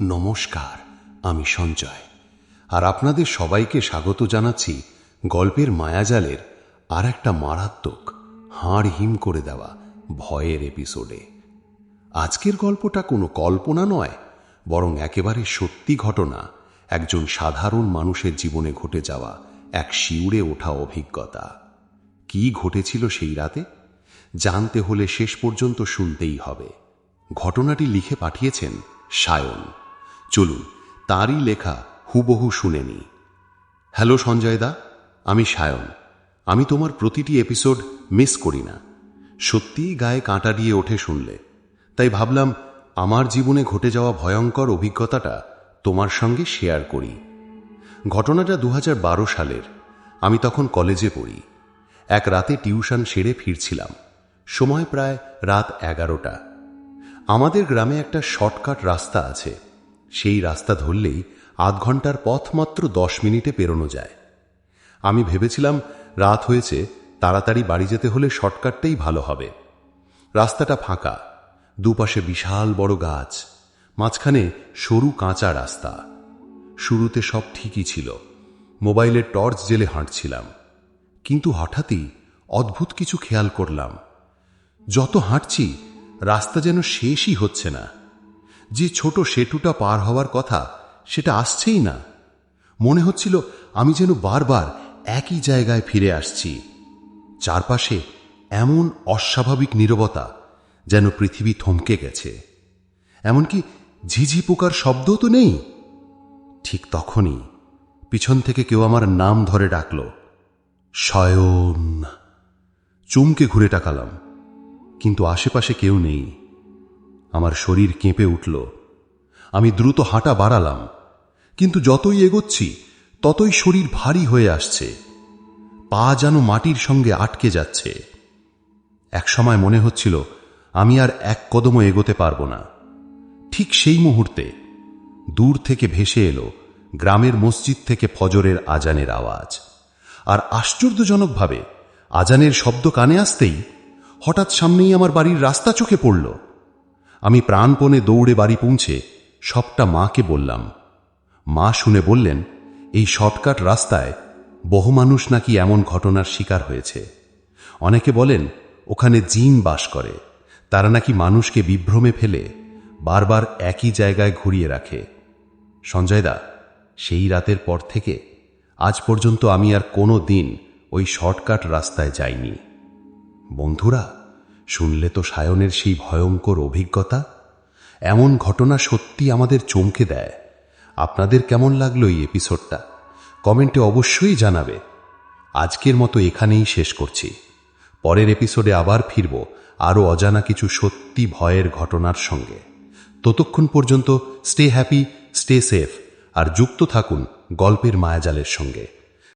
নমস্কার, আমি সঞ্জয়, আর আপনাদের সবাইকে স্বাগত জানাচ্ছি গল্পের মায়াজালের আর একটা মারাত্মক, হাড় হিম করে দেওয়া ভয়ের এপিসোডে। আজকের গল্পটা কোনো কল্পনা নয়, বরং একেবারে সত্যি ঘটনা, একজন সাধারণ মানুষের জীবনে ঘটে যাওয়া এক শিউরে ওঠা অভিজ্ঞতা। কি ঘটেছিল সেই রাতে জানতে হলে শেষ পর্যন্ত শুনতেই হবে। ঘটনাটি লিখে পাঠিয়েছেন সায়ন। চলুন তারই লেখা হুবহু শুনে নিই। হ্যালো সঞ্জয় দা, আমি সায়ন। আমি তোমার প্রতিটি এপিসোড মিস করি না। সত্যিই গায়ে কাঁটা দিয়ে ওঠে শুনলে। তাই ভাবলাম আমার জীবনে ঘটে যাওয়া ভয়ঙ্কর অভিজ্ঞতাটা তোমার সঙ্গে শেয়ার করি। ঘটনাটা 2012 সালের। আমি তখন কলেজে পড়ি। এক রাতে টিউশন সেরে ফিরছিলাম। সময় প্রায় রাত 11টা। আমাদের গ্রামে একটা শর্টকাট রাস্তা আছে। সেই রাস্তা ধরলেই আধ ঘন্টার পথ মাত্র 10 মিনিটে পেরোনো যায়। আমি ভেবেছিলাম রাত হয়েছে, তাড়াতাড়ি বাড়ি যেতে হলে শর্টকাটটাই ভালো হবে। রাস্তাটা ফাঁকা, দুপাশে বিশাল বড় গাছ, মাঝখানে সরু কাঁচা রাস্তা। শুরুতে সব ঠিকই ছিল। মোবাইলের টর্চ জেলে হাঁটছিলাম। কিন্তু হঠাৎই অদ্ভুত কিছু খেয়াল করলাম। যত হাঁটছি রাস্তা যেন শেষই হচ্ছে না। যে ছোট সেতুটা পার হওয়ার কথা সেটা আসছেই না। মনে হচ্ছিল আমি যেন বারবার একই জায়গায় ফিরে আসছি। চারপাশে এমন অস্বাভাবিক নীরবতা, যেন পৃথিবী থমকে গেছে। এমনকি ঝিঝি পোকার শব্দও তো নেই। ঠিক তখনই পিছন থেকে কেউ আমার নাম ধরে ডাকল, সায়ন। চমকে ঘুরে তাকালাম, কিন্তু আশেপাশে কেউ নেই। আমার শরীর কেঁপে উঠল। আমি দ্রুত হাঁটা বাড়ালাম, কিন্তু যতই এগোচ্ছি ততই শরীর ভারী হয়ে আসছে। পা যেন মাটির সঙ্গে আটকে যাচ্ছে। এক সময় মনে হচ্ছিল আমি আর এক কদমও এগোতে পারবো না। ঠিক সেই মুহূর্তে দূর থেকে ভেসে এলো গ্রামের মসজিদ থেকে ফজরের আজানের আওয়াজ। আর আশ্চর্যজনকভাবে আজানের শব্দ কানে আসতেই হঠাৎ সামনেই আমার বাড়ির রাস্তা চোখে পড়ল। আমি প্রাণপণে দৌড়ে বাড়ি পৌঁছে সবটা মাকে বললাম। মা শুনে বললেন, এই শর্টকাট রাস্তায় বহু মানুষ নাকি এমন ঘটনার শিকার হয়েছে। অনেকে বলেন ওখানে জিন বাস করে। তারা নাকি মানুষকে বিভ্রমে ফেলে বারবার একই জায়গায় ঘুরিয়ে রাখে। সঞ্জয় দা, সেই রাতের পর থেকে আজ পর্যন্ত আমি আর কোনো দিন ওই শর্টকাট রাস্তায় যাইনি। বন্ধুরা, শুনলে তো সায়নের সেই ভয়ঙ্কর অভিজ্ঞতা। এমন ঘটনা সত্যি আমাদের চমকে দেয়। আপনাদের কেমন লাগলো এই এপিসোডটা কমেন্টে অবশ্যই জানাবে। আজকের মতো এখানেই শেষ করছি। পরের এপিসোডে আবার ফিরব আরও অজানা কিছু সত্যি ভয়ের ঘটনার সঙ্গে। ততক্ষণ পর্যন্ত স্টে হ্যাপি, স্টে সেফ, আর যুক্ত থাকুন গল্পের মায়াজালের সঙ্গে।